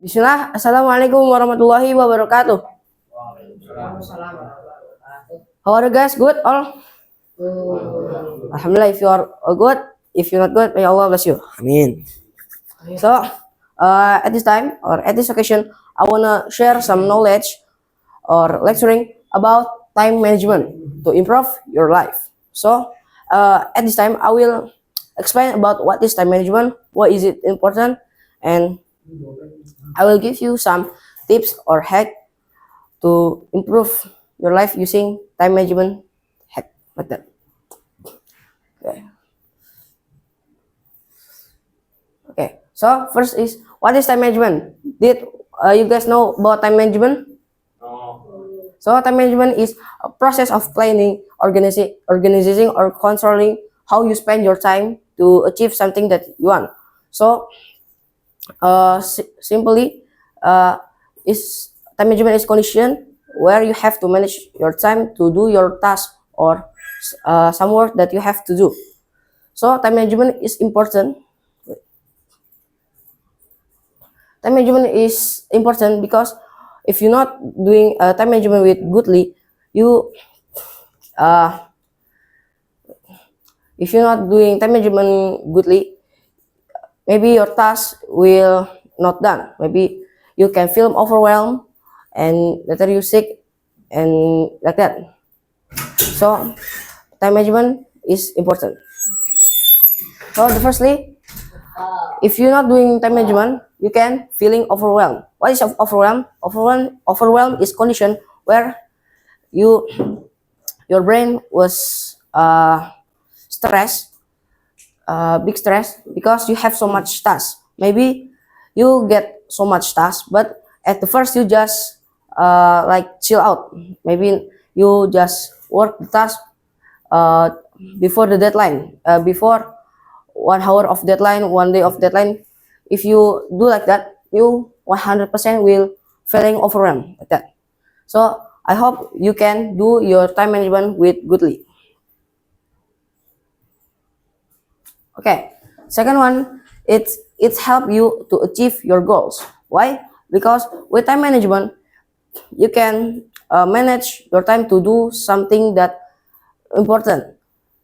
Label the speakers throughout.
Speaker 1: Bismillah, Assalamualaikum warahmatullahi wabarakatuh. How are you guys? Good? All? Alhamdulillah, if you are good, if you're not good, may Allah bless you. Amin. So, at this time, or at this occasion, I wanna share some knowledge or lecturing about time management to improve your life. So, at this time, I will explain about what is time management, why is it important, and I will give you some tips or hack to improve your life using time management hack method. Okay. Okay. So first is, what is time management? Did you guys know about time management? So time management is a process of planning, organizing, or controlling how you spend your time to achieve something that you want. So simply, is time management is condition where you have to manage your time to do your task or some work that you have to do. So time management is important. Time management is important because if you're not doing time management with goodly, you uh, if you're not doing time management goodly, maybe your task will not done. Maybe you can feel overwhelmed and later you sick and like that. So time management is important. So the firstly, if you're not doing time management, you can feeling overwhelmed. What is overwhelmed? Overwhelm is condition where you your brain was stressed, big stress because you have so much task. Maybe you get so much task, but at the first you just like chill out. Maybe you just work the task uh, before the deadline, before 1 hour of deadline, 1 day of deadline. If you do like that, you 100% will feeling overwhelmed like that. So I hope you can do your time management with goodly. Okay. Second one, it's help you to achieve your goals. Why? Because with time management, you can manage your time to do something that important.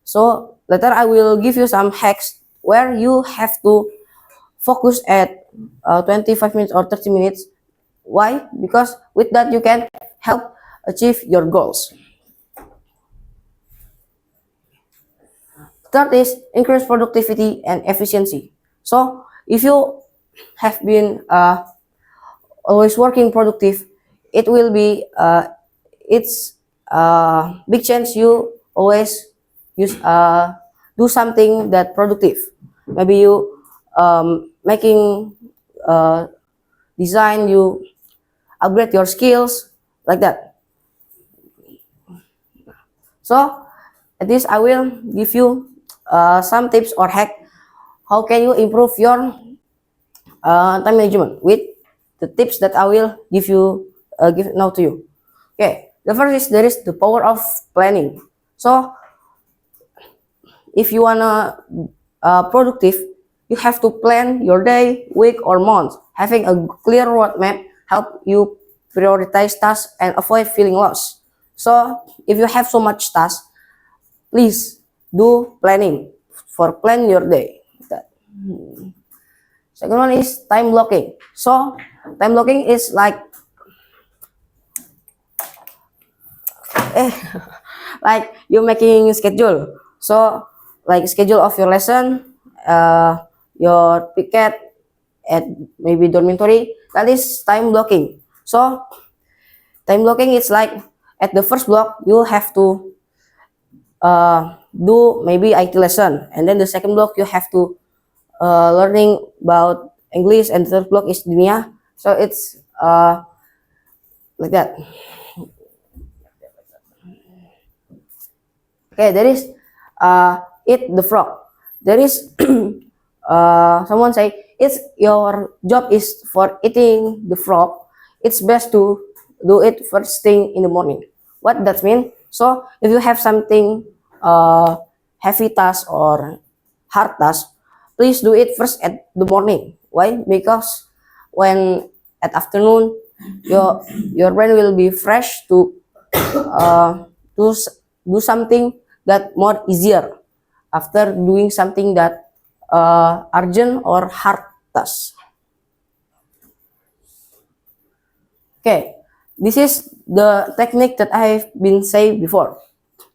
Speaker 1: So later I will give you some hacks where you have to focus at 25 minutes or 30 minutes. Why? Because with that you can help achieve your goals. Third is increase productivity and efficiency. So if you have been always working productive, it will be it's big chance you always use do something that productive. Maybe you making design, you upgrade your skills like that. So at this I will give you some tips or hack how can you improve your time management with the tips that I will give now to you. Okay, the first is there is the power of planning. So if you wanna productive, you have to plan your day, week, or month. Having a clear roadmap help you prioritize tasks and avoid feeling lost. So if you have so much tasks, please do planning for plan your day. Second one is time blocking. So time blocking is like like you making schedule. So like schedule of your lesson, your picket at maybe dormitory. That is time blocking. So time blocking is like at the first block you have to do maybe IT lesson, and then the second block you have to learning about English, and the third block is dunia. So it's like that. Okay, there is eat the frog. There is someone say it's your job is for eating the frog. It's best to do it first thing in the morning. What that mean? So if you have something heavy task or hard task, please do it first at the morning. Why? Because when at afternoon, your brain will be fresh to do something that more easier after doing something that urgent or hard task. Okay, this is the technique that I've been saying before.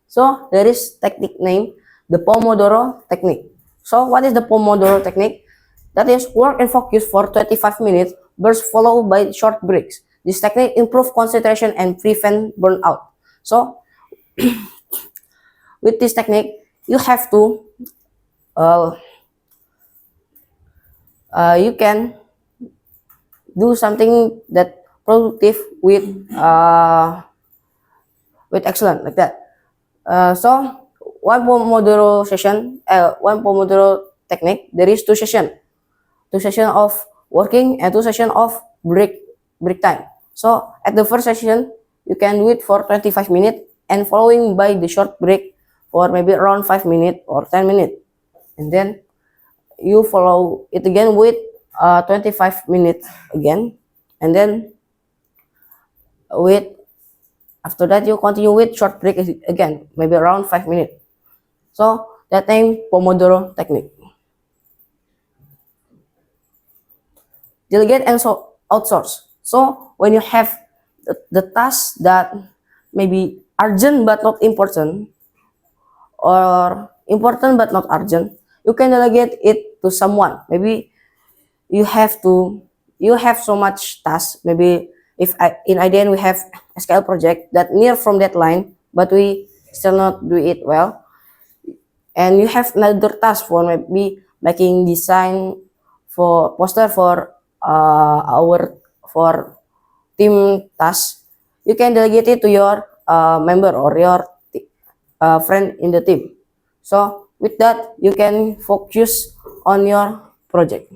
Speaker 1: So there is technique named the Pomodoro technique. So what is the Pomodoro technique? That is work and focus for 25 minutes, bursts followed by short breaks. This technique improves concentration and prevent burnout. So with this technique, you have to uh, you can do something that productive with excellent like that. So one Pomodoro technique, there is two session of working and two session of break time. So at the first session, you can do it for 25 minutes and following by the short break for maybe around 5 minutes or 10 minutes. And then you follow it again with 25 minutes again. And then with after that you continue with short break again, maybe around 5 minutes. So that name Pomodoro technique. Delegate and outsource. So when you have the tasks that maybe urgent but not important, or important but not urgent, you can delegate it to someone. Maybe you have so much tasks. Maybe if in IDN we have SKL project that near from deadline, but we still not do it well, and you have another task for maybe making design for poster for our for team task, you can delegate it to your member or your friend in the team. So with that, you can focus on your project.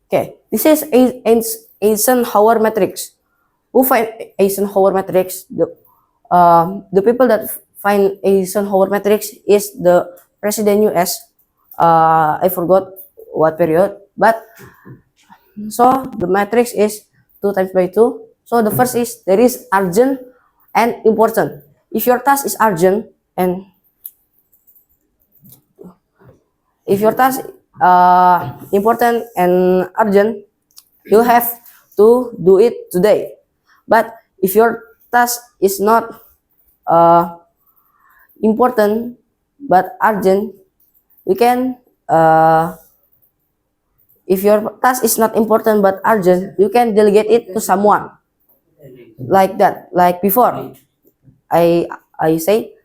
Speaker 1: Okay, this is Eisenhower matrix. Who find Eisenhower matrix? The people that find Eisenhower matrix is the President US. I forgot what period, but so the matrix is 2 times by 2. So the first is there is urgent and important. If your task is urgent and if your task important and urgent, you have to do it today. But if your task is not important but urgent, you can if your task is not important but urgent, you can delegate it to someone like that. Like before, I say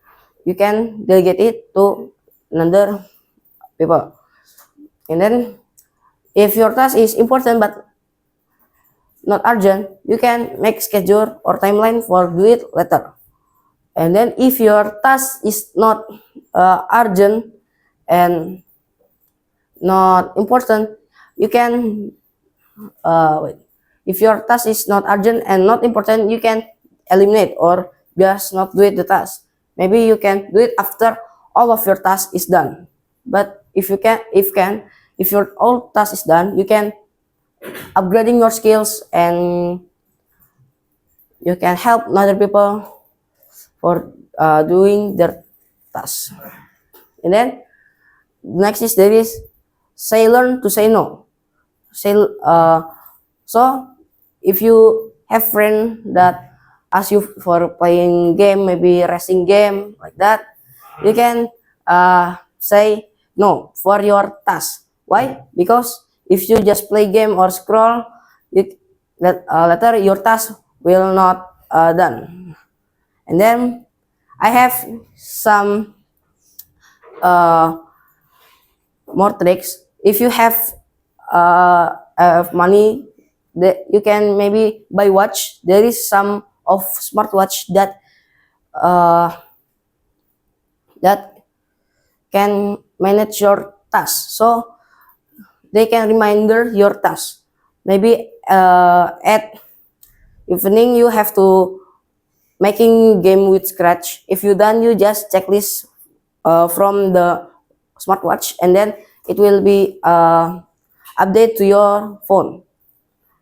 Speaker 1: you can delegate it to another people. And then if your task is important but not urgent, you can make schedule or timeline for do it later. And then if your task is not urgent and not important, you can wait. If your task is not urgent and not important, you can eliminate or just not do it the task. Maybe you can do it after all of your task is done. But if your all task is done, you can upgrading your skills and you can help other people for doing their task. And then next is there is learn to say no. So if you have friend that ask you for playing game, maybe racing game like that, you can say no for your task. Why? Because if you just play game or scroll, later your task will not done. And then I have some more tricks. If you have money, that you can maybe buy watch. There is some of smartwatch that that can manage your task. So they can reminder your task. Maybe at evening you have to making game with scratch. If you done, you just checklist from the smartwatch, and then it will be update to your phone.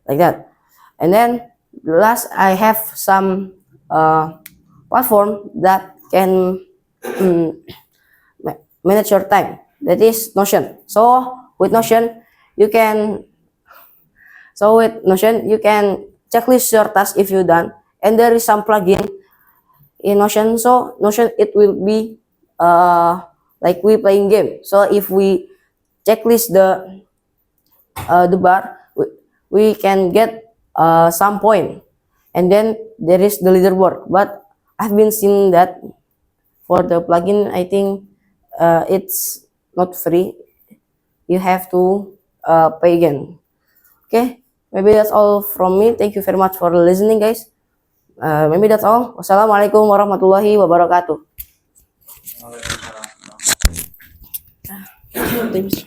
Speaker 1: like that. And then last, I have some platform that can manage your time. That is Notion. So with Notion, you can checklist your task if you done, and there is some plugin in Notion. So Notion, it will be like we playing game. So if we checklist the bar, we can get some point, and then there is the leaderboard. But I've been seeing that for the plugin, I think it's not free. You have to pay again. Okay, maybe that's all from me. Thank you very much for listening, guys. Maybe that's all. Wassalamualaikum warahmatullahi wabarakatuh.
Speaker 2: Waalaikumsalam.
Speaker 1: Thanks.